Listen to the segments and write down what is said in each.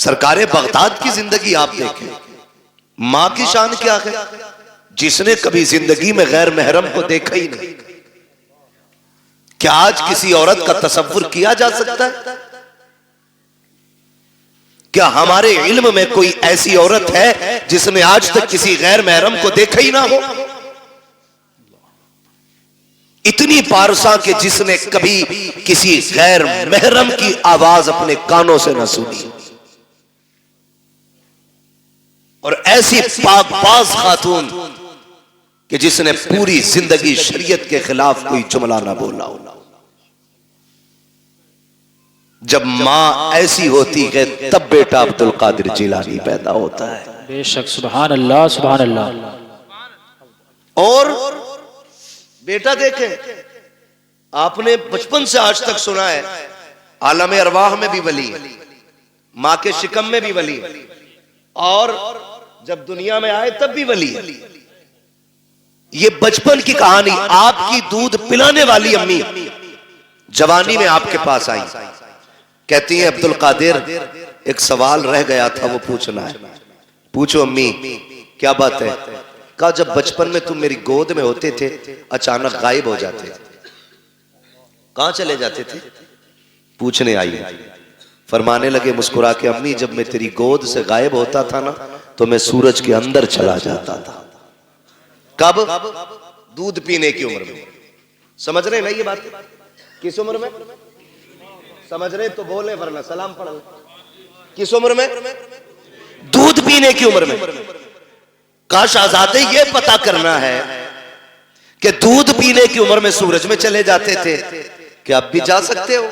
सरकारे बगदाद की जिंदगी आप देखें, मां की शान क्या है, जिसने कभी जिंदगी में गैर महरम को देखा ही नहीं। क्या आज किसी औरत का तसव्वुर किया जा सकता है? क्या हमारे इल्म में कोई ऐसी औरत है जिसने आज तक किसी गैर महरम को देखा ही ना हो? इतनी पारसा के जिसने कभी किसी गैर महरम की आवाज अपने कानों से न सुनी, और ऐसी पाकबाज खातून कि जिसने पूरी जिंदगी शरीयत के खिलाफ कोई जुमला ना बोला हो। जब मां ऐसी होती है तब बेटा अब्दुल कादिर जिलानी पैदा होता है। बेशक, सुभान अल्लाह, सुभान अल्लाह। और बेटा देखें, आपने बचपन से आज तक सुना है आलम अरवाह में भी वली है, मां के शिकम में भी वली है, और जब दुनिया में आए तब भी वली है। ये बचपन की कहानी। आपकी दूध पिलाने वाली अम्मी जवानी में आपके पास आई, कहती है अब्दुल कादिर एक सवाल रह गया था, वो पूछना है। पूछो अम्मी, क्या बात है? कहा जब बचपन में तुम मेरी गोद में होते थे अचानक गायब हो जाते थे, कहां चले जाते थे? पूछने आई। फरमाने लगे मुस्कुरा के, अम्मी जब मैं तेरी गोद से गायब होता था ना तो मैं सूरज के अंदर चला जाता था। कब? दूध पीने की उम्र में। समझ रहे ना ये बात? किस उम्र में? समझ रहे तो बोले, वरना सलाम पढ़ ले। किस उम्र में? दूध पीने की उम्र में। काश आजादे ये पता करना है कि दूध पीने की उम्र में सूरज में चले जाते थे, क्या अब भी जा सकते हो?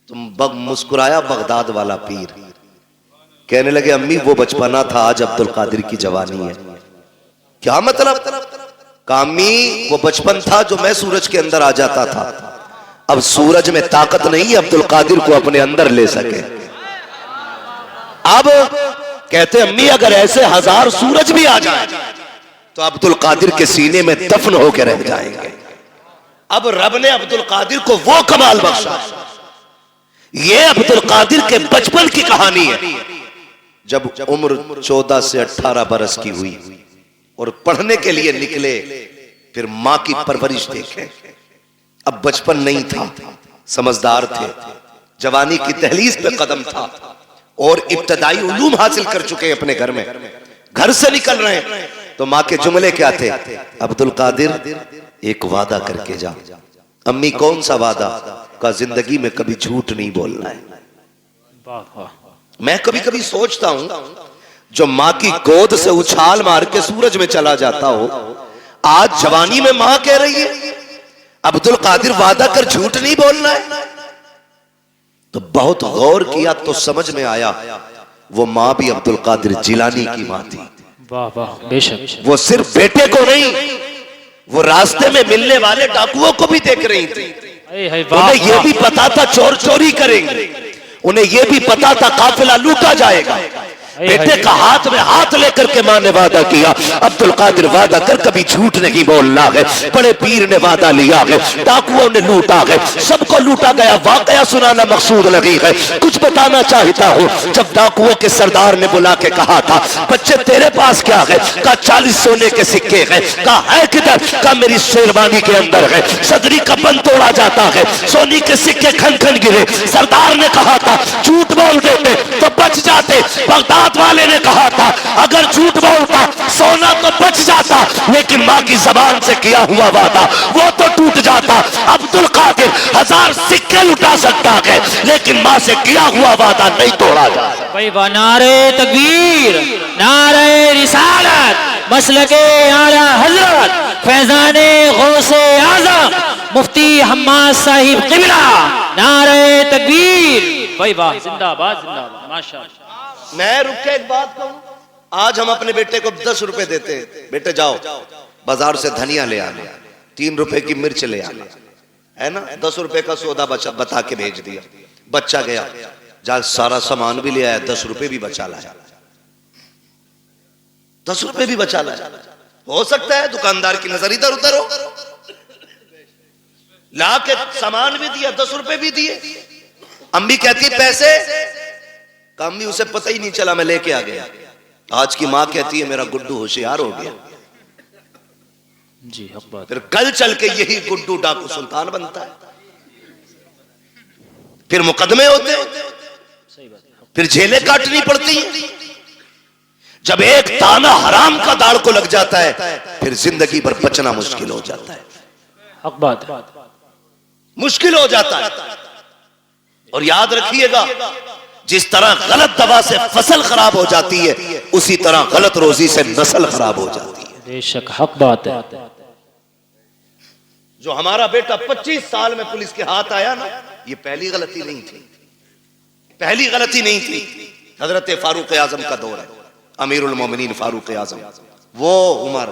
तुम मुस्कुराया बगदाद वाला पीर, कहने लगे अम्मी वो बचपना था, आज अब्दुल कादिर की जवानी है। क्या मतलब? कामी वो बचपन था जो मैं सूरज के अंदर आ जाता था, अब सूरज में ताकत नहीं है अब्दुल कादिर को अपने अंदर ले सके। अब कहते अम्मी अगर ऐसे 1000 सूरज भी आ जाए तो अब्दुल कादिर के सीने में दफन होकर रह जाएंगे। अब रब ने अब्दुल कादिर को वो कमाल बख्शा। ये अब्दुल कादिर के बचपन की कहानी है। जब उम्र 14 से 18 बरस की हुई और पढ़ने के लिए निकले, फिर मां की परवरिश देखे। अब बचपन नहीं था, समझदार थे, जवानी की दहलीज पे कदम था और इब्तदाई उलूम हासिल कर चुके हैं अपने घर में। घर से निकल रहे हैं तो मां के जुमले क्या थे? अब्दुल कादिर एक वादा करके जा। अम्मी कौन सा वादा? का जिंदगी में कभी झूठ नहीं बोलना है। मैं कभी कभी सोचता हूं जो मां की गोद से उछाल मार के सूरज में चला जाता हो, आज जवानी में मां कह रही है अब्दुल कादिर वादा कर झूठ नहीं बोलना है। तो बहुत गौर किया तो समझ में आया वो मां भी अब्दुल कादिर जिलानी की मां थी। वाह वाह, बेशक। वो सिर्फ बेटे को नहीं, वो रास्ते में मिलने वाले डाकुओं को भी देख रही थी। उन्हें यह भी पता था चोर चोरी करेंगे, उन्हें यह भी पता था काफिला लूटा जाएगा। बेटे का हाथ में हाथ लेकर के मां ने वादा किया, अब्दुल कादिर वादा कर कभी झूठ नहीं बोलना है। बड़े पीर ने वादा लिया है, डाकुओं ने लूटा है, सबको लूटा गया। वाकया सुनाना मकसूद लगी है, कुछ बताना चाहता हूँ। जब डाकुओं के सरदार ने बुला के कहा था बच्चे तेरे पास क्या है? कहा 40 सोने के सिक्के हैं। कहा है किधर? कहा मेरी शेरवानी के अंदर है। सदरी का बंद तोड़ा जाता है, सोने के सिक्के खन खन गिरे। सरदार ने कहा था झूठ बोल देते तो बच जाते। बगदाद वाले ने कहा था अगर झूठ बोलता सोना तो बच जाता, लेकिन मां की जबान से किया हुआ वादा वो तो टूट जाता। अब्दुल कादिर 1000 सिक्के लुटा सकता है, लेकिन मां से किया हुआ वादा नहीं तोड़ा जाता। भाई नारे तकबीर, नारे रिसालत, मसलके आला हजरत फैजाने गौसे आजम मुफ्ती हम्माद साहिब किबला, नारे तकबीर। भाई वाह, जिंदाबाद जिंदाबाद, माशाअल्लाह। मैं रुक के एक बात कहूं, आज हम अपने बेटे को 10 रुपए देते हैं, बेटे जाओ बाजार से धनिया ले आना, 3 रुपए की मिर्च ले आना, है ना? 10 रुपए का सौदा बता के भेज दिया। बच्चा गया, जा सारा सामान भी ले आया, 10 रुपए भी बचा लाया। 10 रुपए भी बचा लाया। हो सकता है दुकानदार की नजर इधर उधर हो, ला के सामान भी दिया, 10 रुपए भी दिए। अम्मी कहती पैसे, काम भी उसे पता ही नहीं चला, मैं लेके आ गया। आज की माँ कहती है मेरा गुड्डू होशियार हो गया। जी हक बात। फिर कल चल के यही गुड्डू डाकू सुल्तान बनता है, फिर मुकदमे होते हैं, सही बात है। फिर जेलें काटनी पड़ती हैं। जब एक ताना हराम का दाड़ को लग जाता है फिर जिंदगी भर बचना मुश्किल हो जाता है, हक बात है। मुश्किल हो जाता है। और याद रखिएगा, जिस तरह गलत दवा से फसल खराब हो जाती है उसी तरह गलत रोजी से नस्ल खराब हो जाती है। बेशक हक बात है। जो हमारा बेटा 25 साल में पुलिस के हाथ आया ना, ये पहली गलती नहीं थी, पहली गलती नहीं थी। हजरत फारूक आजम का दौर है, अमीरुल मोमिनीन फारूक आजम, वो उमर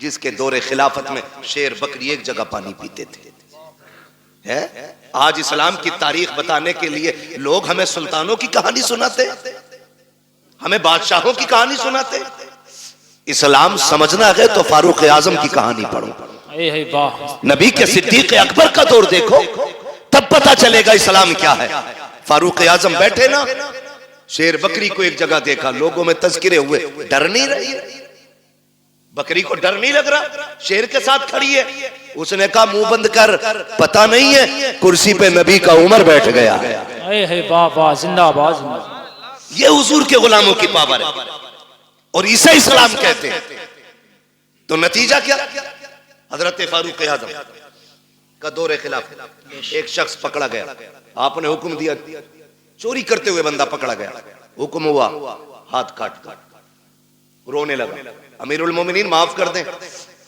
जिसके दौरे खिलाफत में शेर बकरी एक जगह पानी पीते थे। है आज इस्लाम की तारीख बताने के लिए लोग हमें सुल्तानों की कहानी सुनाते, हमें बादशाहों की कहानी सुनाते। इस्लाम समझना है तो फारूक आजम की कहानी पढ़ो, नबी के सिद्दीक अकबर का दौर देखो, तब पता चलेगा इस्लाम क्या है। फारूक आजम बैठे ना, शेर बकरी को एक जगह देखा, लोगों में तज़किरे हुए, डर नहीं रही, बकरी को डर नहीं लग रहा, शेर के साथ खड़ी है। उसने कहा मुंह बंद कर, पता नहीं है कुर्सी पे नबी का उमर बैठ गया है। वाह जिंदाबाद जिंदाबाद। ये हुजूर के गुलामों की पावर है और इसे इस्लाम कहते हैं। तो नतीजा क्या, हजरत फारूक आजम का दौरे खिलाफ एक शख्स पकड़ा गया, आपने हुक्म दिया, चोरी करते हुए बंदा पकड़ा गया, हुक्म हुआ हाथ काट रोने लगा, अमीरुल मोमिनीन माफ कर दें,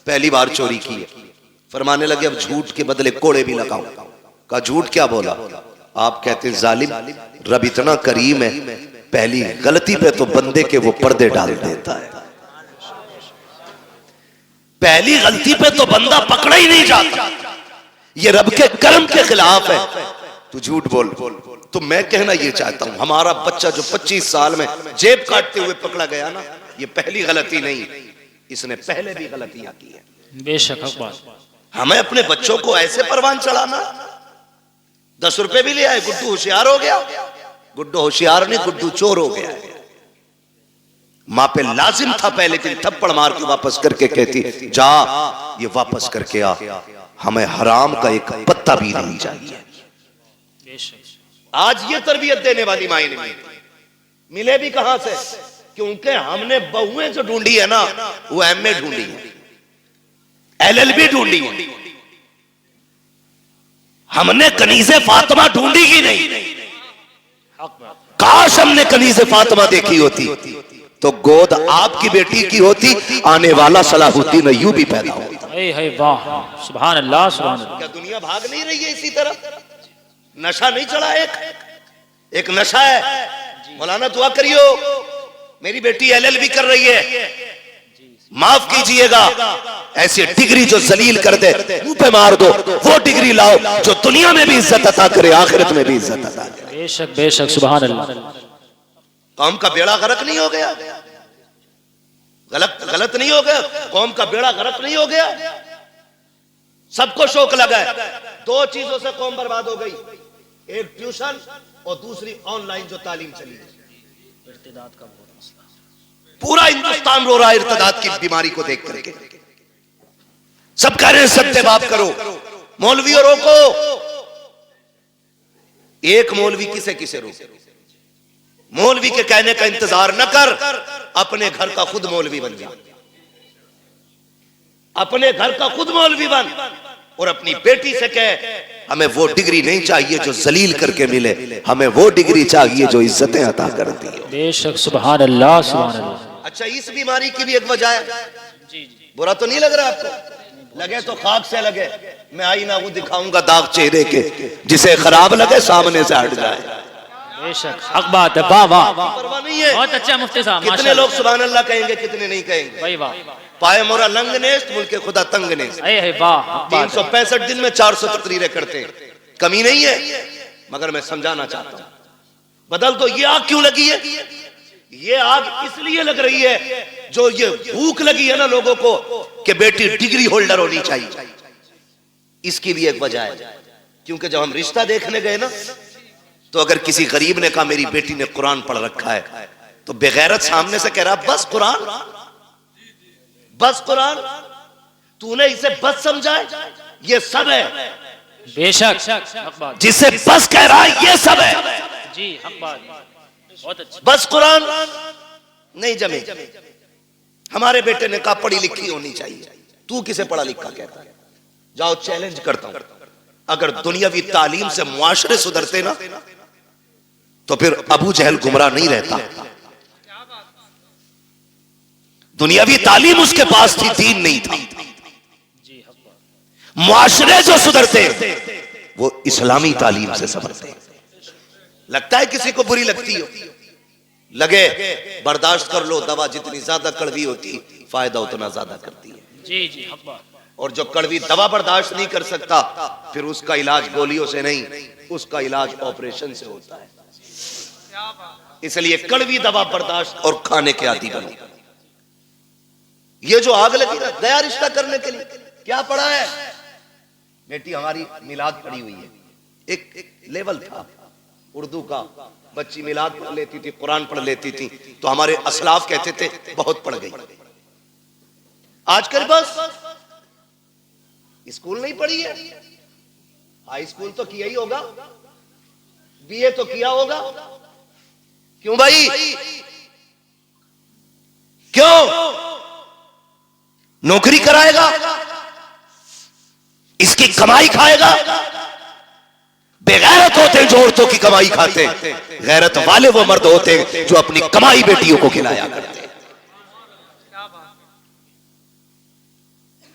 पहली बार चोरी की है। फरमाने लगे अब झूठ के बदले कोड़े भी लगाओ। कहा झूठ क्या बोला? आप कहते जालिम, रब इतना करीम है, पहली गलती पे तो बंदे के वो पर्दे डाल देता है, पहली गलती पे तो बंदा पकड़ा ही नहीं जाता, ये रब के कर्म के खिलाफ है, तू झूठ बोल। तो मैं कहना ये चाहता हूं, हमारा बच्चा जो 25 साल में जेब काटते हुए पकड़ा गया ना, ये पहली गलती नहीं, इसने पहले भी गलतियां की है। बेशक हक बात। हमें अपने बच्चों को ऐसे परवान चढ़ाना, 10 रुपए भी ले आए, गुड्डू होशियार हो गया, गुड्डू होशियार नहीं, गुड्डू चोर हो गया है। माँ पे लाजिम था पहले दिन थप्पड़ मार के वापस करके कहती जा ये वापस करके आ, हमें हराम का एक पत्ता भी नहीं चाहिए। आज ये तरबियत देने वाली माँ नहीं मिले भी कहां से, क्योंकि हमने बहुएं जो ढूंढी है ना, वो एमए ढूंढी है, एलएलबी ढूंढी है, हमने कनीज़े फातिमा ढूंढी ही नहीं। काश हमने कनीज़े फातिमा देखी होती तो गोद आपकी बेटी की होती, आने वाला सलाहुद्दीन अय्यूबी पैदा होता। वाह सुभान अल्लाह सुभान अल्लाह। क्या दुनिया भाग नहीं रही है इसी तरह? नशा नहीं चढ़ा, एक नशा है। मौलाना दुआ करियो, मेरी बेटी एलएलबी कर रही है, माफ कीजिएगा, ऐसी डिग्री जो जलील कर दे मुंह पे मार दो, वो डिग्री लाओ जो दुनिया में भी इज्जत अता करे, आखिरत में भी इज्जत अता करे। बेशक बेशक सुभान अल्लाह। कौम का बेड़ा गर्क नहीं हो गया, गलत नहीं हो गया, कौम का बेड़ा गर्क नहीं हो गया। सबको शौक लगा है, 2 चीजों से कौम बर्बाद हो गई, एक ट्यूशन और दूसरी ऑनलाइन जो तालीम चली। इर्तिदाद का बहुत मसला, पूरा हिंदुस्तान रो रहा है इर्तिदाद की बीमारी को देख करके। सब कह रहे हैं सत्य बाप करो, मौलवियों रोको। एक मौलवी किसे किसे रोके? मौलवी के कहने का इंतजार न कर, अपने घर का खुद मौलवी बन जा, अपने घर का खुद मौलवी बन और अपनी बेटी से कह हमें वो डिग्री नहीं चाहिए जो जलील करके मिले, हमें वो डिग्री चाहिए जो इज्जतें अता करती है। बेशक सुभान अल्लाह सुभान अल्लाह। अच्छा, इस बीमारी की भी एक वजह है, बुरा तो नहीं लग रहा आपको? लगे तो खाक से लगे, मैं आईना वो दिखाऊंगा दाग चेहरे के, जिसे खराब लगे सामने से हट जाए। बेशक हक बात है। वाह वाह परवाह नहीं है। बहुत अच्छा मुफ्ती साहब, कितने लोग सुभान अल्लाह कहेंगे, कितने नहीं कहेंगे? भाई वाह। पाए मोरा लंग नेस्त, मुल्के खुदा तंग नेस्त। वाह 365 दिन में 400 तकरीरें करते हैं, कमी नहीं है, मगर मैं समझाना चाहता हूं, बदल तो ये आग क्यों लगी है? ये आग इसलिए लग रही है जो ये भूख लगी है ना लोगों को कि बेटी डिग्री होल्डर होनी चाहिए, इसकी भी एक वजह है। क्योंकि जब हम रिश्ता देखने गए ना, तो अगर किसी गरीब ने कहा मेरी बेटी ने कुरान पढ़ रखा है, तो बेगैरत सामने से कह रहा बस कुरान, बस कुरान, तूने इसे बस समझा है, ये सब है। बेशक हक बात। जिसे बस कह रहा है ये सब है। जी हक बात, बहुत अच्छा। बस कुरान नहीं जमे। हमारे बेटे ने कहा पढ़ी लिखी होनी चाहिए, तू किसे पढ़ा लिखा कहता है? जाओ चैलेंज करता हूं, अगर दुनियावी तालीम से मुआशरे सुधरते ना, तो फिर अबू जहल गुमराह नहीं रहता। दुनियावी तालीम उसके पास थी, दीन नहीं था। मुआशरे जो सुधरते वो इस्लामी तालीम से संभलते। लगता है किसी को बुरी लगती हो, लगे बर्दाश्त कर लो, दवा जितनी ज्यादा कड़वी होती फायदा उतना ज्यादा करती है। जी जी हक बात। और जो कड़वी दवा बर्दाश्त नहीं कर सकता, फिर उसका इलाज गोलियों से नहीं, उसका इलाज ऑपरेशन से होता है। इसलिए कड़वी दवा बर्दाश्त और खाने के आदी बनो। ये जो आग लगी ना गया रिश्ता करने के लिए, क्या पढ़ा है? बेटी हमारी मिलाद पढ़ी हुई है। एक लेवल था उर्दू का, बच्ची मिलाद पढ़ लेती थी, कुरान पढ़ लेती थी, तो हमारे असलाफ कहते थे बहुत पढ़ गई। आजकल बस स्कूल नहीं पढ़ी है, हाई स्कूल तो किया ही होगा, बीए तो किया होगा। क्यों भाई, क्यों? नौकरी कराएगा, इसकी कमाई खाएगा। बेगैरत होते हैं जो औरतों की कमाई खाते हैं, गैरत वाले वो मर्द होते हैं जो अपनी कमाई बेटियों को खिलाया करते हैं।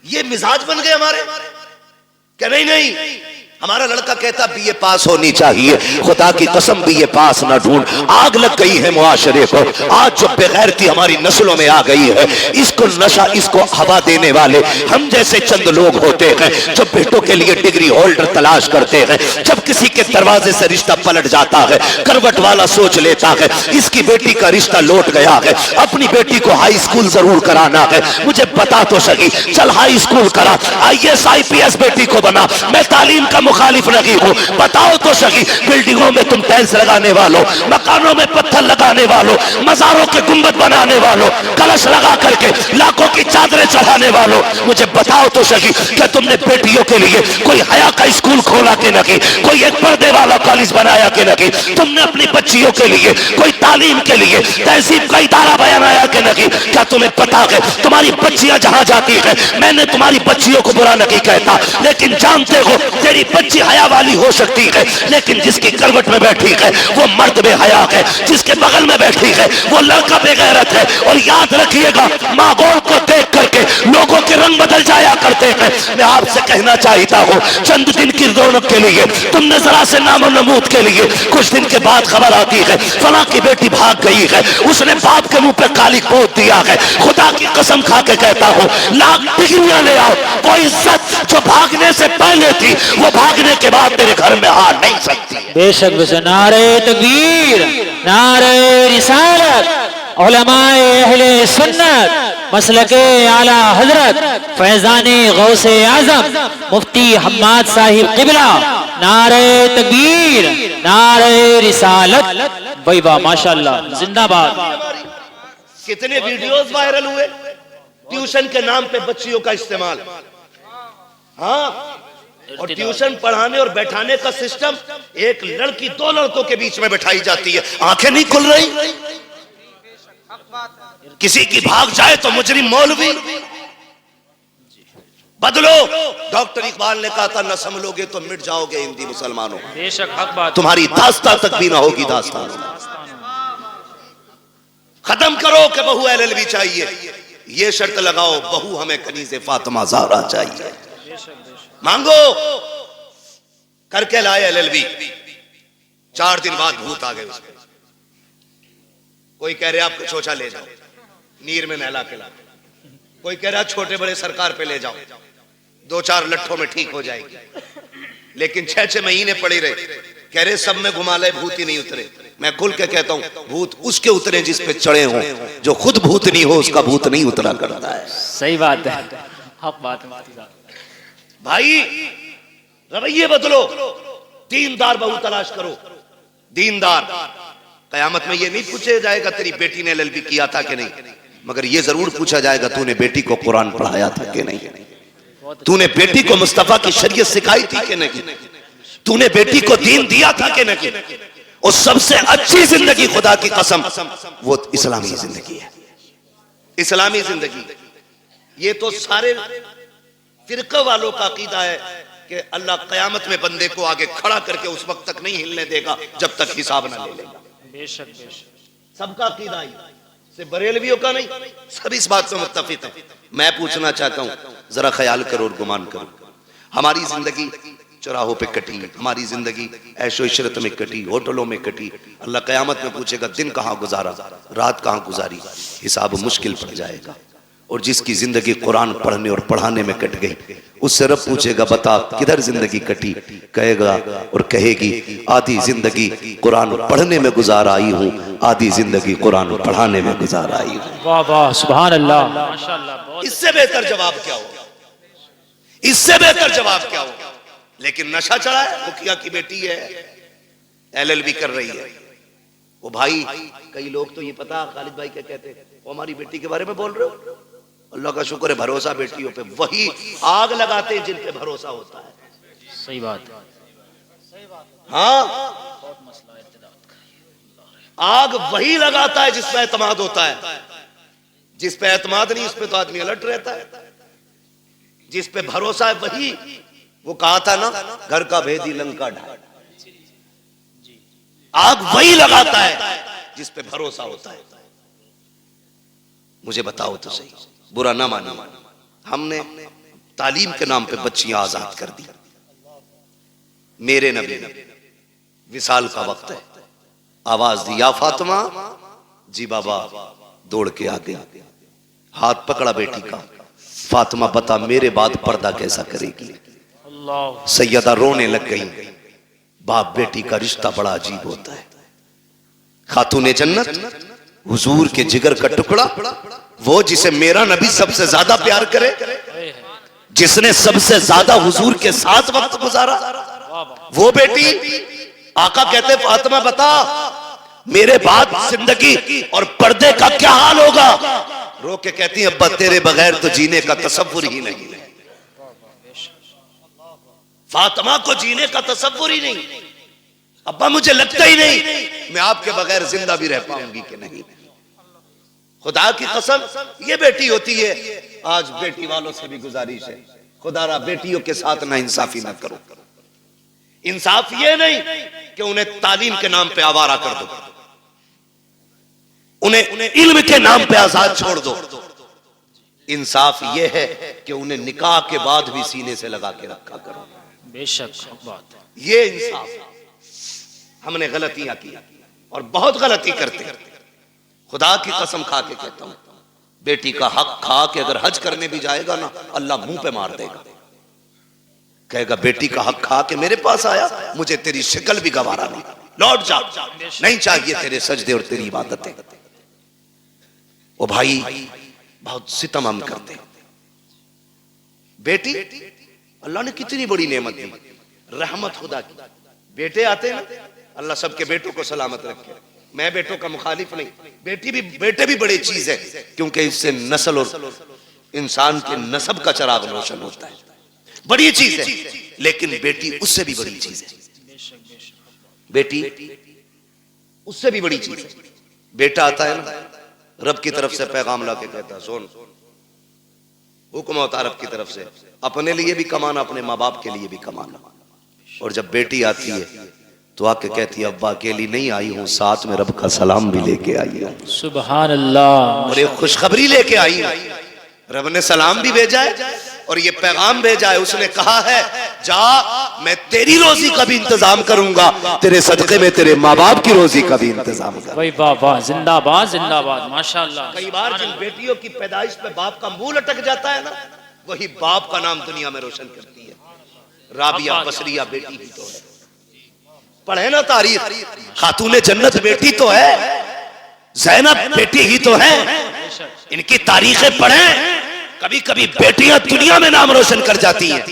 ये मिजाज बन गए हमारे, क्या नहीं नहीं हमारा लड़का कहता बीए पास होनी चाहिए, खुदा की कसम बीए पास ना ढूंढ। आग लग गई है मुआशरे को, आज जो बेगैरती हमारी नस्लों में आ गई है, इसको नशा, इसको हवा देने वाले हम जैसे चंद लोग होते हैं जो बेटों के लिए डिग्री होल्डर तलाश करते हैं। जब किसी के दरवाजे से रिश्ता पलट जाता है, करवट वाला सोच लेता है इसकी बेटी का रिश्ता लौट गया है, अपनी बेटी को हाई स्कूल जरूर कराना है। मुझे बता तो सही, चल हाई स्कूल करा, IAS IPS बेटी को बना। मैं तालीम का मुखालिफ नहीं हूं, बताओ तो सही। बिल्डिंगों में तुम टाइल्स लगाने वालों, मकानों में पत्थर लगाने वालों, मजारों के गुंबद बनाने वालों, कलश लगा करके लाखों की चादरें चढ़ाने वालों, मुझे बताओ तो सही क्या तुमने बेटियों के लिए कोई हया का स्कूल खोला के नहीं, कोई एक पर्दे वाला कॉलेज बनाया के नहीं? तुमने अपनी बच्चियों के लिए कोई तालीम के लिए तहजीब का इदारा बनाया के नहीं? क्या तुम्हें पता है तुम्हारी बच्चियां जहां जाती है, मैंने तुम्हारी बच्चियों को बुरा नहीं कहता, लेकिन जानते हो तेरी बच्ची हया वाली हो सकती है, लेकिन जिसकी करवट में बैठी है वो मर्द बेहया है, जिसके बगल में बैठी है वो लड़का बेगैरत है। और याद रखिएगा, माहौल को देख करके लोगों के रंग बदल जाया करते हैं। मैं आपसे कहना चाहता हूँ, चंद दिन की रौनक के लिए तुमने जरा से नामो नमूद के लिए कुछ दिन के बाद खबर आती है फला की बेटी भाग गई है, उसने बाप के मुंह पे काली पोत दिया है। खुदा की कसम खा के कहता हूँ, लाख डिग्रियां ले आओ, वो इज्जत जो भागने से पहले थी वो भागने के बाद तेरे घर में आ नहीं सकती। बेशक नारे तकबीर, नारे रिसालत, उलमाए अहले सुन्नत, मसलके आला हजरत फैजाने गौसे आजम मुफ्ती हम्माद साहिब किबला, नारे तकबीर, नारे रिसालत। भाई वाह माशाल्लाह, जिंदाबाद। कितने वीडियोस वायरल हुए ट्यूशन के नाम पे बच्चियों का इस्तेमाल। हाँ, और ट्यूशन पढ़ाने और बैठाने का सिस्टम, एक लड़की दो लड़कों के बीच में बैठाई जाती है, आंखें नहीं खुल रही। किसी की भाग जाए तो मुजरिम मौलवी। बदलो, डॉक्टर इकबाल ने कहा था न संभलोगे तो मिट जाओगे हिंदी मुसलमानों। बेशक हक बात। तुम्हारी दास्तां तक भी ना होगी दास्तां। खत्म करो कि बहू LLB चाहिए, ये शर्त लगाओ बहू हमें कनीज़े फातिमा ज़हरा चाहिए। मांगो, करके लाए LLB, 4 दिन बाद भूत आ गए उसके। कोई कह रहे आपको चोचा ले जाओ, नीर में नहला के ला। कोई कह रहा छोटे बड़े सरकार पे ले जाओ, 2-4 लट्ठों में ठीक हो जाएगी। लेकिन 6-6 महीने पड़े रहे, कह रहे सब में घुमा ले, भूत ही नहीं उतरे। मैं खुल के कहता हूं, भूत उसके उतरे जिस पे चढ़े हों, जो खुद भूत नहीं हो उसका भूत नहीं उतरा करता है। सही बात है, हक बात है भाई रवैये बदलो, दीनदार बहू तलाश करो। दीनदार। कयामत में ये नहीं पूछा जाएगा तेरी बेटी ने एलएलबी किया था कि नहीं, मगर ये जरूर पूछा जाएगा तूने बेटी को कुरान पढ़ाया था कि नहीं, तूने बेटी को मुस्तफा की शरीयत सिखाई थी कि नहीं, तूने बेटी को दीन दिया था कि नहीं। और सबसे अच्छी जिंदगी खुदा की कसम वो इस्लामी जिंदगी है, इस्लामी जिंदगी। ये तो सारे फिरका वालों का अकीदा है कि अल्लाह कयामत में बंदे को आगे खड़ा करके उस वक्त तक नहीं हिलने देगा जब तक हिसाब ना ले लेगा। बेशक बेशक सबका अकीदा ही से बरेलवियों का नहीं, सब इस बात से मुत्तफिक है। मैं पूछना चाहता हूं, जरा ख्याल करो और गुमान करो, हमारी जिंदगी चौराहों पे कटी, हमारी जिंदगी ऐशो इशरत में कटी, होटलों में कटी। अल्लाह कयामत में पूछेगा दिन कहां गुजारा, रात कहां गुजारी, हिसाब मुश्किल पड़ जाएगा। और जिसकी जिंदगी कुरान पढ़ने और पढ़ाने में कट गई, उससे रब पूछेगा बता किधर जिंदगी कटी, कहेगा और कहेगी आधी जिंदगी कुरान पढ़ने में गुजार आई हूँ, आधी जिंदगी कुरान पढ़ाने में गुजार आई हूँ। वाह वाह सुभान अल्लाह माशाअल्लाह। इससे बेहतर जवाब क्या होगा, इससे बेहतर जवाब क्या होगा। लेकिन नशा चढ़ा है, मुखिया की बेटी है एलएलबी कर रही है, वो भाई कई लोग तो ये पता खालिद भाई क्या कहते हैं, वो हमारी बेटी के बारे में बोल रहे हो, अल्लाह का शुक्र है भरोसा बेटियों पे, वही आग लगाते हैं जिन पे भरोसा होता है। सही बात हाँ, आग वही लगाता है जिस पे एतमाद होता है, जिस पे एतमाद नहीं उस पे तो आदमी अलर्ट रहता है। जिस पे भरोसा है वही, वो कहा था ना घर का भेदी लंका ढाल, आग वही लगाता है जिस पे भरोसा होता है। मुझे बताओ तो सही, बुरा ना मानो, हमने तालीम के नाम पे बच्चियां आजाद कर दी। मेरे नबी ने विसाल का वक्त है, आवाज दी या फातिमा, जी बाबा दौड़ के आ गई, हाथ पकड़ा बेटी का, फातिमा बता मेरे बाद पर्दा कैसा करेगी। सैयदा रोने लग गई। बाप बेटी का रिश्ता बड़ा अजीब होता है। खातूने जन्नत हुजूर के जिगर का टुकड़ा, वो जिसे मेरा नबी सबसे ज्यादा प्यार करे, जिसने सबसे ज्यादा हुजूर के साथ वक्त गुजारा, वो बेटी आका कहते फातिमा बता मेरे बाद जिंदगी और पर्दे का क्या हाल होगा। रो के कहती है अब्बा तेरे बगैर तो जीने का तसव्वुर ही नहीं है। फातिमा को जीने का तसव्वुर ही नहीं, अब्बा मुझे लगता ही नहीं मैं आपके बगैर जिंदा भी रह पाऊंगी कि नहीं। खुदा की कसम ये बेटी होती है। आज बेटी वालों से भी गुजारिश है, खुदारा बेटियों के साथ ना इंसाफी ना करो। इंसाफ ये नहीं कि उन्हें तालीम के नाम पे आवारा कर दो, उन्हें इल्म के नाम पे आजाद छोड़ दो। इंसाफ ये है कि उन्हें निकाह के बाद भी सीने से लगा के रखा करो। बेशक बात, ये इंसाफ। हमने गलतियां की और बहुत गलती करते, खुदा की कसम खा के कहता हूं, बेटी का हक खा के अगर हज करने भी जाएगा ना अल्लाह मुंह पे मार देगा, कहेगा बेटी का हक खा के मेरे पास आया, मुझे तेरी शक्ल भी गवारा नहीं, लौट जा, नहीं चाहिए तेरे सजदे और तेरी इबादतें। ओ भाई बहुत सितम हम करते। बेटी अल्लाह ने कितनी बड़ी नेमत दी, रहमत खुदा की। बेटे आते ना, अल्लाह सबके बेटों को सलामत रखे। मैं बेटों का मुखालिफ नहीं, बेटे भी बड़ी चीज है, क्योंकि इससे नस्ल और इंसान के नस्ब का चराग रोशन होता है, बड़ी चीज है। लेकिन बेटी उससे भी बड़ी चीज है, बेटी उससे भी बड़ी चीज है। बेटा आता है ना, रब की तरफ से पैगाम ला के कहता है सुन, हुक्म होता है रब की तरफ से, अपने लिए भी कमाना, अपने माँ बाप के लिए भी कमाना। और जब बेटी आती है तो आके कहती है अब्बा अकेली नहीं आई हूँ, साथ में रब का सलाम भी लेके आई हूँ। सुभान अल्लाह। और एक खुशखबरी लेके आई हूँ, रब ने सलाम भी भेजा है और ये पैगाम भेजा है। उसने कहा है जा मैं तेरी रोजी का भी इंतजाम करूंगा, तेरे सदके में तेरे माँ बाप की रोजी का भी इंतजाम करूंगा। भाई वाह वाह, जिंदाबाद जिंदाबाद माशाअल्लाह। कई बार जिन बेटियों की पैदाइश पे बाप का मुंह लटक जाता है ना, वही बाप का नाम दुनिया में रोशन करती है। राबिया बसरिया बेटी ही तो है, पढ़े ना तारीख, खातूने जन्नत बेटी तो है, ज़ैनब बेटी ही तो है। इनकी तारीखें पढ़ें, कभी कभी बेटियां दुनिया में नाम रोशन कर जाती हैं।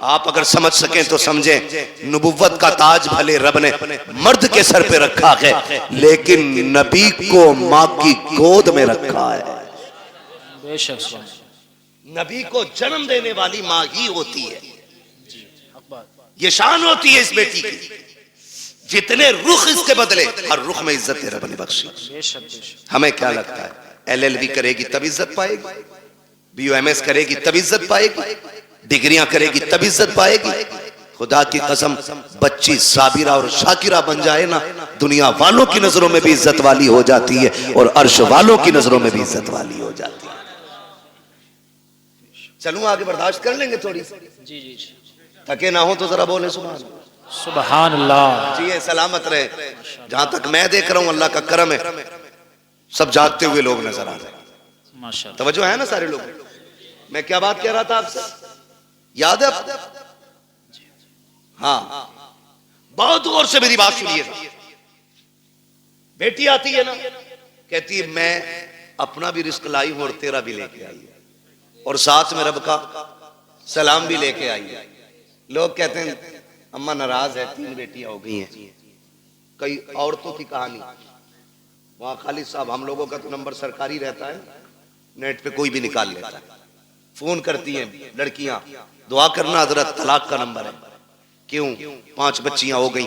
आप अगर समझ सकें तो समझें, नबुव्वत का ताज भले रब ने मर्द के सर पे रखा है, लेकिन नबी को माँ की गोद में रखा है। बेशक नबी को जन्म देने वाली माँ ही होती है। हक बात। ये शान होती है इस बेटी की। जितने रुख इसके बदले, हर रुख में इज्जत रब ने बख्शी। बेशक बेशक। हमें क्या लगता है, LLB करेगी तब इज्जत पाएगी, BUMS करेगी तब इज्जत पाएगी, डिग्रियां करेगी तब इज्जत पाएगी। खुदा की कसम, बच्ची साबिरा और शाकिरा बन जाए ना, दुनिया वालों की नजरों में भी इज्जत वाली हो जाती है और अर्श वालों की नजरों में भी इज्जत वाली हो जाती है। चलूं आगे, बर्दाश्त कर लेंगे थोड़ी सी? जी जी जी। थके ना हो तो जरा बोले सुभान अल्लाह। सुभान अल्लाह। जी सलामत रहे। जहां तक मैं देख रहा हूं अल्लाह का करम है, सब जागते हुए लोग नजर आ रहे हैं। माशाअल्लाह। तवज्जो है ना सारे लोग? मैं क्या बात कह रहा था आपसे, याद है आपको? हाँ, बहुत गौर से मेरी बात सुनिएगा। बेटी आती है ना, कहती है मैं अपना भी रिस्क लाई हूं और तेरा भी लेके आई है, और साथ में रब का सलाम भी लेके आई है। लोग कहते हैं अम्मा नाराज है, 3 बेटियां हो गई हैं। कई औरतों की कहानी, वहां खालिद साहब, हम लोगों का तो नंबर सरकारी रहता है, नेट पे कोई भी निकाल लेता है। फोन करती हैं लड़कियां, दुआ करना हजरत, तलाक का नंबर है। क्यों? 5 बच्चियां हो गई।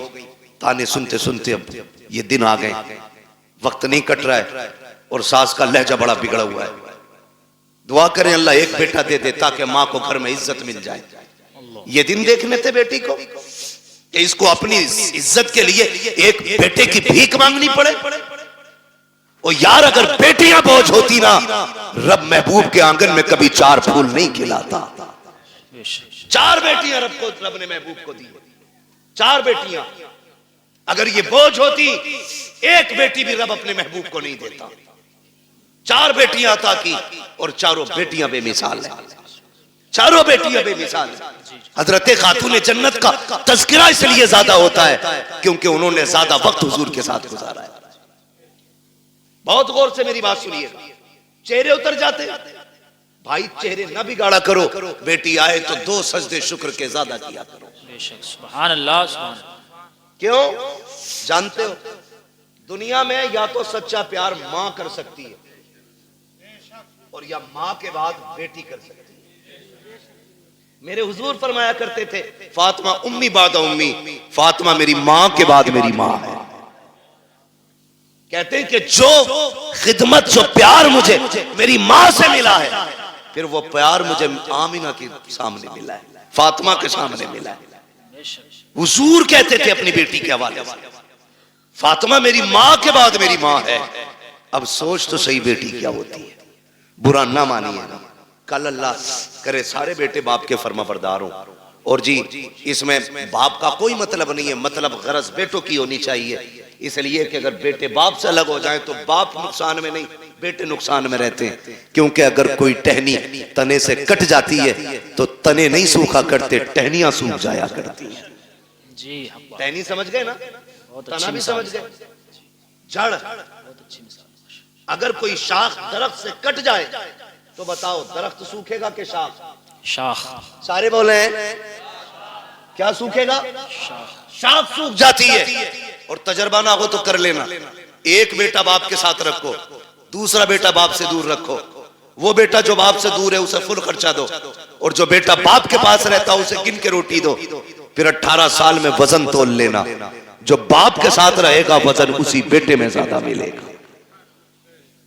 ताने सुनते सुनते अब ये दिन आ गए, वक्त नहीं कट रहा है और सास का लहजा बड़ा बिगड़ा हुआ है। दुआ करें अल्लाह एक बेटा दे दे ताकि माँ को घर में इज्जत मिल जाए। ये दिन देखने थे बेटी को कि इसको अपनी इज्जत के लिए एक बेटे की भीख मांगनी पड़े। और यार अगर बेटियां बोझ होती ना, रब महबूब के आंगन में कभी 4 फूल नहीं खिलाता। 4 बेटियां रब ने महबूब को दी, 4 बेटियां। अगर ये बोझ होती, एक बेटी भी रब अपने महबूब को नहीं देता। 4 बेटियां अता की और चारों बेटियां बेमिसाल है, चारों बेटियां बेमिसाल है। हजरत खातून जन्नत का तज़किरा इसलिए ज्यादा होता है क्योंकि उन्होंने ज्यादा वक्त हुजूर के साथ गुजारा है। बहुत गौर से मेरी बात सुनिएगा। चेहरे उतर जाते भाई, चेहरे ना बिगाड़ा करो। बेटी आए तो 2 सजदे शुक्र के ज्यादा किया करो। बेशक सुभान अल्लाह। सुभान अल्लाह। क्यों? जानते हो दुनिया में या तो सच्चा प्यार मां कर सकती है और या मां के बाद बेटी कर सकती है। मेरे हुजूर फरमाया करते थे, फातिमा उम्मी बाद उम्मी, फातिमा मेरी मां के बाद मेरी मां है। कहते हैं कि जो खिदमत, जो प्यार मुझे मेरी मां से मिला है, फिर वो प्यार मुझे आमिना के सामने मिला है, फातिमा के सामने मिला है। हुजूर कहते थे अपनी बेटी के हवाले से, फातिमा मेरी मां के बाद मेरी मां है। अब सोच तो सही बेटी क्या होती है, बुरा ना मानिएगा। कल अल्लाह करे सारे बेटे बाप के फर्मा बरदार हो। और जी इसमें बाप का कोई मतलब नहीं है, मतलब गरज बेटों की होनी चाहिए। इसलिए कि अगर बेटे बाप से अलग हो जाएं तो बाप नुकसान में नहीं, बेटे नुकसान में रहते हैं। क्योंकि अगर कोई टहनी तने से कट जाती है तो तने नहीं सूखा करते, टहनियां सूख जाया करती हैं। जी टहनी समझ गए ना, तना भी समझ गए, जड़। अगर कोई शाख दरख्त से कट जाए तो बताओ दरख्त सूखेगा कि शाख? शाख। सारे बोले क्या सूखेगा? शाख सूख जाती है। और तजर्बा ना हो तो कर लेना, एक बेटा बाप के साथ रखो, दूसरा बेटा बाप से दूर रखो। वो बेटा जो बाप से दूर है उसे फुल खर्चा दो, और जो बेटा बाप के पास रहता है उसे गिन के रोटी दो। फिर 18 साल में वजन तोल लेना, जो बाप के साथ रहेगा वजन उसी बेटे में ज्यादा मिलेगा।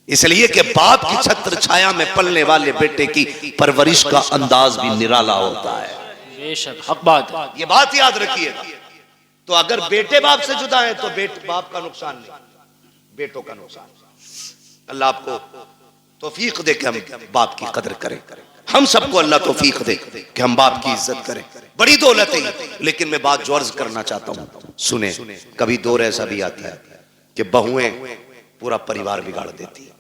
इसलिए कि बाप की छत्र छाया में पलने वाले बेटे की परवरिश का अंदाज भी निराला होता है। बेशक हक बात, ये बात याद रखिएगा। तो अगर बेटे बाप से जुदा है तो बाप का नुकसान नहीं, बेटों का नुकसान। अल्लाह आपको तौफीक दे कि हम बाप की कदर करें। हम सबको अल्लाह तौफीक दे कि हम बाप की इज्जत करें। बड़ी दौलत है। लेकिन मैं बात जो अर्ज करना चाहता हूं सुने। कभी दौर ऐसा भी आता है कि बहुएं पूरा परिवार बिगाड़ देती है।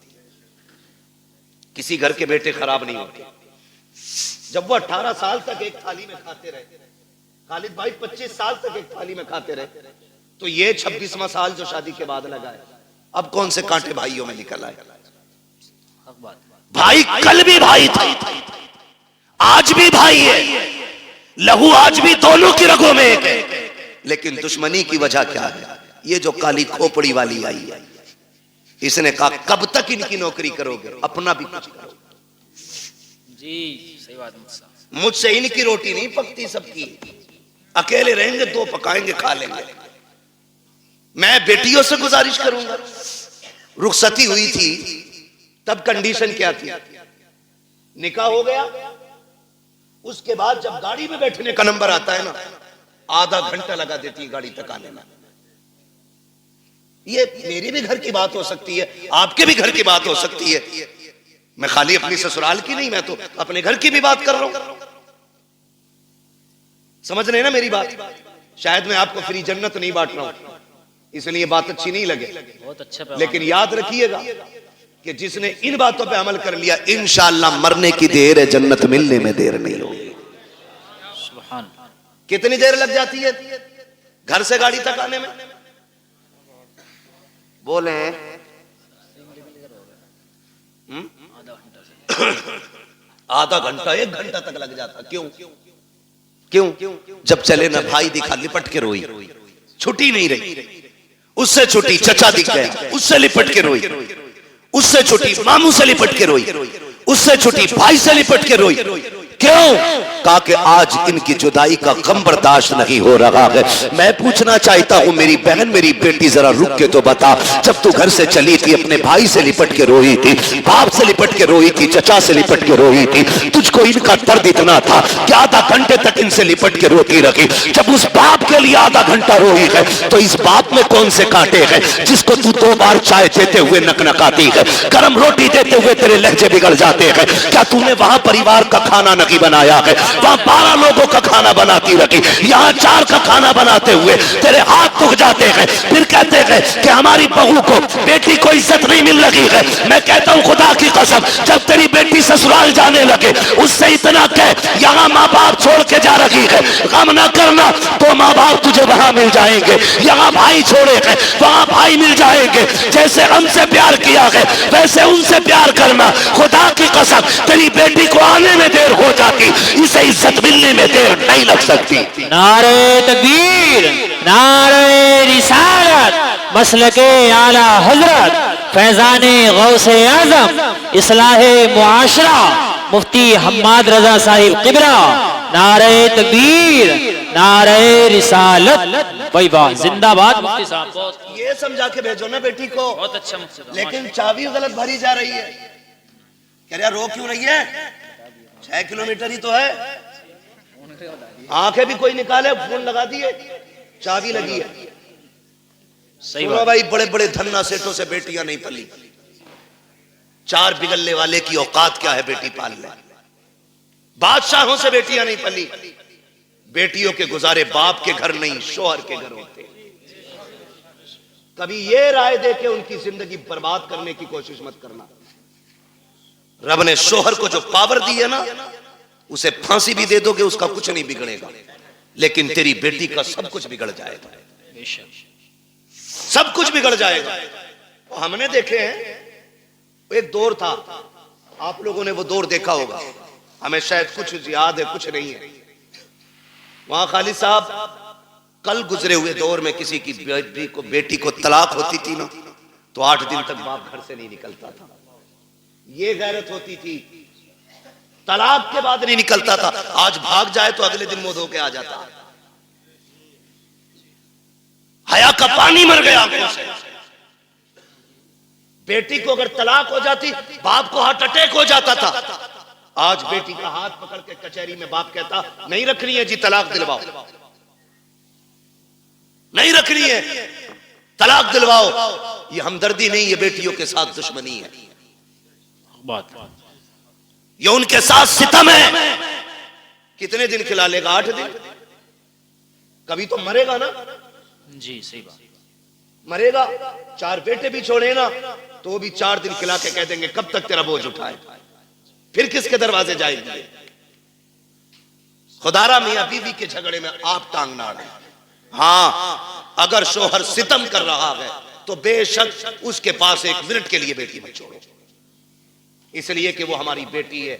किसी घर के बेटे खराब नहीं होते। जब वो 18 साल तक एक थाली में खाते रहे, खालिद भाई 25 साल तक एक थाली में खाते रहे, तो ये 26वां साल जो शादी के बाद लगा है, अब कौन से कांटे भाइयों में निकल आए। भाई कल भी भाई था, आज भी भाई है, लहू आज भी दोनों की रगों में एक है, लेकिन दुश्मनी की वजह क्या है? ये जो काली खोपड़ी वाली आई है, इसने कहा कब तक इनकी नौकरी करोगे, अपना भी कुछ करो। जी सही बात है। मुझसे इनकी रोटी नहीं पकती सबकी, अकेले रहेंगे दो पकाएंगे खा लेंगे। मैं बेटियों से गुजारिश करूंगा। रुखसती हुई थी तब कंडीशन क्या थी? निकाह हो गया, उसके बाद जब गाड़ी में बैठने का नंबर आता है ना, आधा घंटा लगा देती है गाड़ी तक आने में। ये मेरी भी घर की बात हो सकती है, आपके भी घर की बात हो सकती है। मैं खाली अपनी ससुराल की नहीं, मैं तो अपने घर की भी बात कर रहा हूं। समझ रहे हैं ना मेरी बात? शायद मैं आपको फ्री जन्नत नहीं बांट रहा हूं, इसलिए बात अच्छी नहीं लगे, बहुत अच्छा। लेकिन याद रखिएगा कि जिसने इन बातों पे अमल कर लिया, इंशाअल्लाह मरने की देर है, जन्नत मिलने में देर नहीं होगी। सुभान। कितनी देर लग जाती है घर से गाड़ी तक आने में? बोले आधा घंटा 1 घंटा तक लग जाता। क्यों? क्यों? जब चले ना भाई दिखा, लिपट के रोई, छुट्टी नहीं रही। उससे छुट्टी चचा दिख गया, उससे लिपट के रोई। उससे छुट्टी मामू से लिपट के रोई। उससे छुट्टी भाई से लिपट के रोई। क्यों? कहा कि आज इनकी जुदाई का गम बर्दाश्त नहीं हो रहा है। मैं पूछना चाहता हूं मेरी बहन, मेरी बेटी, जरा रुक के तो बता, जब तू घर से चली थी अपने भाई से लिपट के रोई थी, बाप से लिपट के रोई थी, चचा से लिपट के रोई थी, तुझको इनका दर्द इतना था कि आधा घंटे तक इनसे लिपट के रोती रही। जब उस बाप के लिए आधा घंटा रोई है, तो इस बाप में कौन से कांटे हैं जिसको तू 2 बार चाय देते हुए नकनकाती है, गर्म रोटी देते हुए तेरे लहजे बिगड़ जाते हैं? क्या तूने वहां परिवार का खाना नहीं बनाया है? वहां 12 लोगों का खाना बनाती रही, यहां 4 का खाना बनाते हुए तेरे हाथ दुख जाते हैं। फिर कहते हैं कि हमारी बहू को, बेटी को इज्जत नहीं मिल रही है। मैं कहता हूं खुदा की कसम, जब तेरी बेटी ससुराल जाने लगे, उससे इतना कह, यहां माँ बाप छोड़ के जा रही है, गम ना करना, तो माँ बाप तुझे वहां मिल जाएंगे। यहां भाई छोड़े हैं, वहां भाई मिल जाएंगे। जैसे हमसे प्यार किया है, वैसे उनसे प्यार करना। खुदा की कसम, तेरी बेटी को आने में देर हो जाती, इसे इज्जत मिलने में देर नहीं लग सकती। नारे तकबीर, नारे रिसालत, मसलके आला हजरत, फैजाने गौसे आजम, इस्लाहे मुआशरा, मुफ्ती हम्माद रजा साहिब किबरा। नारे तकबीर, नारे रिसालत, भाई वाह, जिंदाबाद मुफ्ती साहब। बहुत ये समझा के भेजो ना बेटी को। बहुत अच्छा मुफ्ती साहब। लेकिन चाबी गलत भरी जा रही है। कह रहा रो क्यों रही है? 6 किलोमीटर ही तो है। आंखें भी कोई निकाले, फोन लगा दिए, चाबी लगी है। सही बात भाई, बड़े बड़े धन्ना सेठों से बेटियां नहीं पली। 4 बिगलने वाले की औकात क्या है बेटी पाल ले? बादशाहों से बेटियां नहीं पली। बेटियों के गुजारे बाप के घर नहीं, शोहर के घर होते। कभी ये राय दे के उनकी जिंदगी बर्बाद करने की कोशिश मत करना। रब ने शोहर को जो पावर दी है ना, उसे फांसी भी दे दोगे उसका कुछ नहीं बिगड़ेगा, लेकिन तेरी बेटी का सब कुछ बिगड़ जाएगा। सब कुछ बिगड़ जाएगा। तो हमने देखे हैं, एक दौर था, आप लोगों ने वो दौर देखा होगा, हमें शायद कुछ याद है कुछ नहीं है। वहां खालिद साहब कल गुजरे हुए दौर में किसी की बेटी को तलाक होती थी ना, तो 8 दिन तक बाप घर से नहीं निकलता था। ये गैरत होती थी, तलाक के बाद नहीं निकलता था। आज भाग जाए तो अगले दिन मुंह धो के आ जाता। हया का पानी मर गया आंखों से। बेटी को अगर तलाक हो जाती, बाप को हार्ट अटैक हो जाता था। आज बेटी का हाथ पकड़ के कचहरी में बाप कहता, नहीं रखनी है जी, तलाक दिलवाओ, नहीं रखनी है, तलाक दिलवाओ। ये हमदर्दी नहीं, ये बेटियों के साथ दुश्मनी है, ये उनके साथ सितम है। कितने दिन खिला लेगा? 8 दिन। कभी तो मरेगा ना जी, सही बात। मरेगा। 4 बेटे भी छोड़े ना, तो भी 4 दिन खिला के कह देंगे कब तक तेरा बोझ उठाए, फिर किसके दरवाजे जाएंगे? खुदारा मियां बीवी के झगड़े में आप टांग ना अड़े। हाँ, अगर शोहर सितम कर रहा है तो बेशक उसके पास 1 मिनट के लिए बेटी मत छोड़ो, इसलिए कि वो हमारी बेटी है,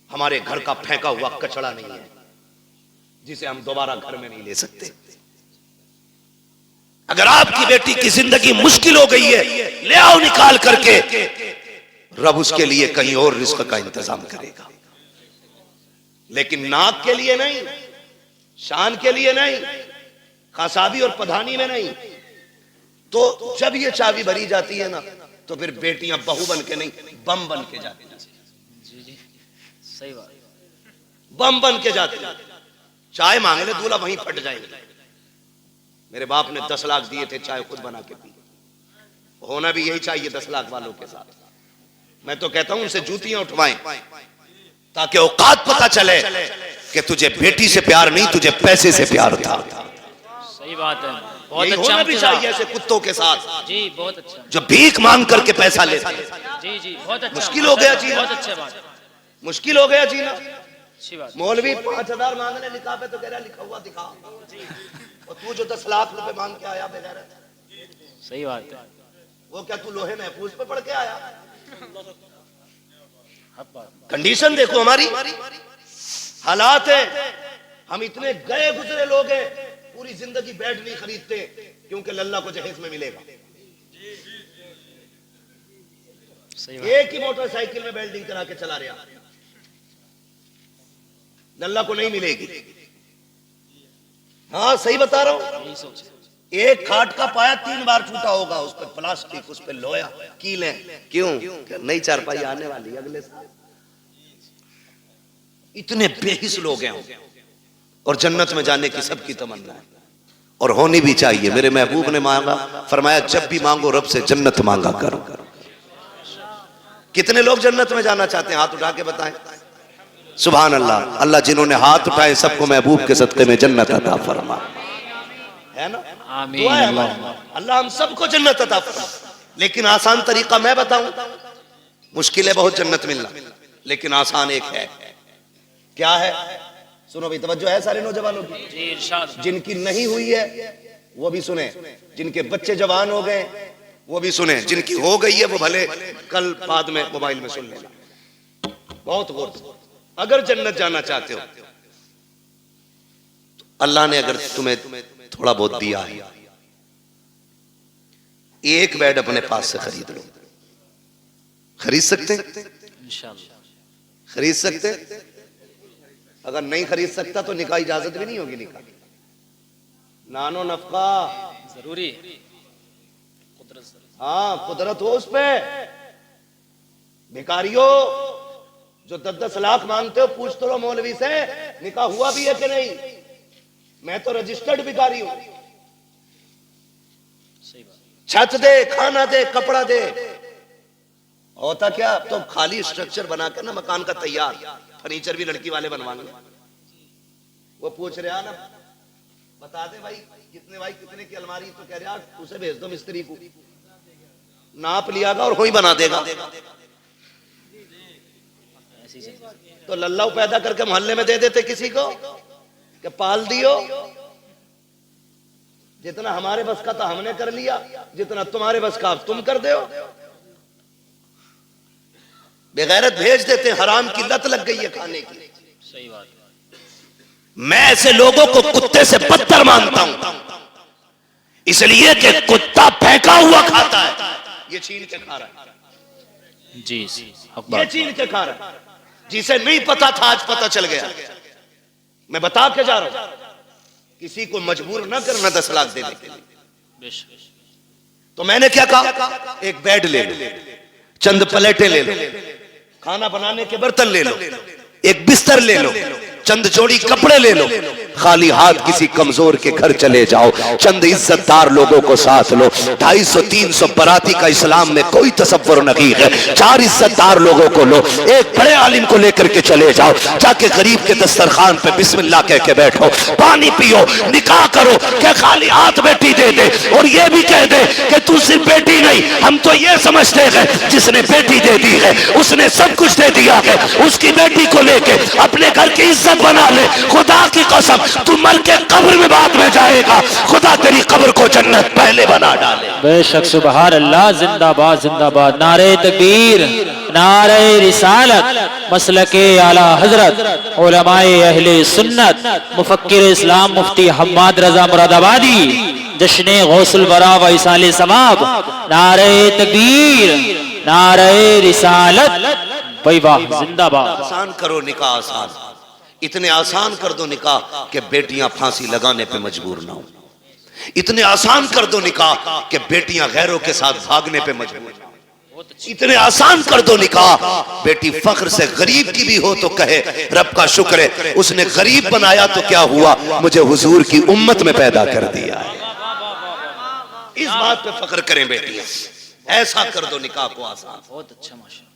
हमारे घर का फेंका हुआ कचड़ा नहीं है। जिसे हम दोबारा घर में नहीं ले सकते। अगर आपकी बेटी की जिंदगी मुश्किल हो गई है, ले आओ निकाल करके, रब उसके लिए कहीं और रिस्क का इंतजाम करेगा। लेकिन नाक के लिए नहीं, शान के लिए नहीं, कासाबी और पधानी में नहीं। तो जब ये चाबी भरी जाती है ना, तो फिर बेटियां बहू बन के नहीं, बम बन के जाती हैं। जी जी सही बात। बम बन के जाती हैं। चाय मांग ले दूल्हा वहीं फट जाएंगे। मेरे बाप ने 10 लाख दिए थे, चाय खुद बना के पी। होना भी यही चाहिए 10 लाख वालों के साथ। मैं तो कहता हूं उनसे जूतियां उठवाएं, ताकि औकात पता चले कि तुझे बेटी से प्यार नहीं, तुझे पैसे से प्यार था। सही बात है, बहुत यही अच्छा होना भी चाहिए ऐसे कुत्तों के साथ, जी बहुत अच्छा। जो भीख मांग करके पैसा लेते हैं। जी जी बहुत अच्छा। मुश्किल हो गया जीना, बहुत अच्छा बात, मुश्किल हो गया जीना। अच्छी बात। मौलवी 5,000 मांगने निकाह पे तो कह रहा लिखा हुआ दिखा, और तू जो 10 लाख रुपए मांग के आया बगैर, सही बात है। वो क्या तू लोहे महफूज पे पढ़ के आया? हक बात। कंडीशन देखो हमारी, हालात है। हम इतने गए गुजरे लोग हैं, पूरी जिंदगी बेड नहीं खरीदते क्योंकि लल्ला को जहेज में मिलेगा। सही बात। एक ही मोटरसाइकिल में वेल्डिंग करा के चला रहा, लल्ला को नहीं मिलेगी। हाँ सही बता रहा हूं। यही सोच। एक खाट का पाया 3 बार टूटा होगा, उस पर प्लास्टिक, उस पर लोहा, कीलें। क्यों? नई चारपाई आने वाली अगले साल। इतने बेहिस लोग हैं, और जन्नत में जाने की सबकी तमन्ना है, और होनी भी चाहिए। मेरे महबूब ने मांगा, फरमाया जब भी मांगो रब से जन्नत मांगा करो। कितने लोग जन्नत में जाना चाहते हैं? हाथ उठा के बताएं। सुभान अल्लाह। अल्लाह जिन्होंने हाथ उठाए सबको महबूब के सदके में जन्नत अता फरमा, है ना? आमीन। दुआ है हमारी, अल्लाह हम सबको जन्नत अता फरमा। लेकिन आसान तरीका मैं बताऊं, मुश्किल है बहुत जन्नत मिलना, लेकिन आसान एक है। क्या है? सुनो भाई, तवज्जो है सारे नौजवानों की। जी इरशाद। जिनकी नहीं हुई है वो भी सुने, जिनके बच्चे जवान हो गए वो भी सुने, जिनकी हो गई है वो भले कल बाद में मोबाइल में सुन लेना। बहुत गौर से, अगर जन्नत जाना चाहते हो तो अल्लाह ने अगर तुम्हें थोड़ा बहुत दिया है, एक बेड अपने पास से खरीद लो। खरीद सकते? इंशाअल्लाह खरीद सकते? अगर नहीं खरीद सकता तो निकाह इजाजत भी नहीं होगी। निकाह नानो नफका जरूरी है। हाँ कुदरत हो उस पे। भिखारियों जो 10-10 लाख मांगते हो, पूछ तो लो मौलवी से निकाह हुआ भी है कि नहीं। मैं तो रजिस्टर्ड भिखारी हूं। सही बात। छत दे, खाना दे, कपड़ा दे, होता क्या? तो खाली स्ट्रक्चर बना के ना मकान का तैयार, फर्नीचर भी लड़की वाले बनवाएंगे। वो पूछ रहा ना, बता दे भाई कितने, भाई कितने की अलमारी, तो कह रहा उसे भेज दो मिस्त्री को, नाप लियागा और वही बना देगा। तो लल्लाऊ पैदा करके मोहल्ले में दे देते किसी को कि पाल दियो। जितना हमारे बस का था हमने कर लिया, जितना तुम्हारे बस का तुम कर दो। बेगैरत भेज देते, हराम की लत लग गई है खाने की। सही बात। मैं ऐसे लोगों को कुत्ते से बदतर मानता हूं, इसलिए कि कुत्ता फेंका हुआ खाता है, ये छीन के खा रहा है। जी ये छीन के खा रहा है। जिसे नहीं पता था आज पता चल गया। मैं बता के जा रहा हूं, किसी को मजबूर ना करना 10 लाख देने के लिए। तो मैंने क्या कहा? एक बेड ले लो, चंद प्लेटें ले लो, खाना बनाने के बर्तन ले लो, एक बिस्तर ले लो, चंद जोड़ी कपड़े ले लो, खाली हाथ किसी कमजोर के घर चले जाओ, चंद इज्जतदार लोगों को साथ लो। 250-300 बराती का इस्लाम में कोई तसव्वुर नहीं है। 4 इज्जतदार लोगों को लो, एक बड़े आलिम को लेकर के चले जाओ, जाके गरीब के दस्तरखान पे बिस्मिल्लाह कह के बैठो, पानी पियो, निकाह करो। क्या खाली हाथ बेटी दे दे और ये भी कह दे कि तू सिर्फ बेटी नहीं, हम तो ये समझते हैं जिसने बेटी दे दी है उसने सब कुछ दे दिया है। उसकी बेटी को लेके अपने घर की इज्जत बना ले। खुदा की कसम तू मर के कब्र में बाद में जाएगा, खुदा तेरी कब्र को जन्नत पहले बना डाले। बेशक। सुभान अल्लाह। जिंदाबाद जिंदाबाद। नारे तकबीर, नारे रिसालत मसलके आला हजरत उलमाए अहले सुन्नत मुफक्किर इस्लाम मुफ्ती हम्माद रजा मुरादाबादी जश्ने गौसुल बरा व इसाले समाब नारे तकबीर नारे रिसालत भाई वाह जिंदाबाद। आसान करो निकाह आसान, इतने आसान कर दो निकाह कि बेटियां फांसी लगाने पे मजबूर ना हो। इतने आसान कर दो निकाह कि बेटियां गैरों के साथ भागने पे मजबूर ना हो। इतने आसान कर दो निकाह, बेटी फख्र से गरीब की भी हो तो कहे रब का शुक्र है उसने गरीब बनाया तो क्या हुआ, मुझे हुजूर की उम्मत में पैदा कर दिया है। इस बात पे फख्र करें बेटियां, ऐसा कर दो निकाह को आसान। बहुत अच्छा माशा।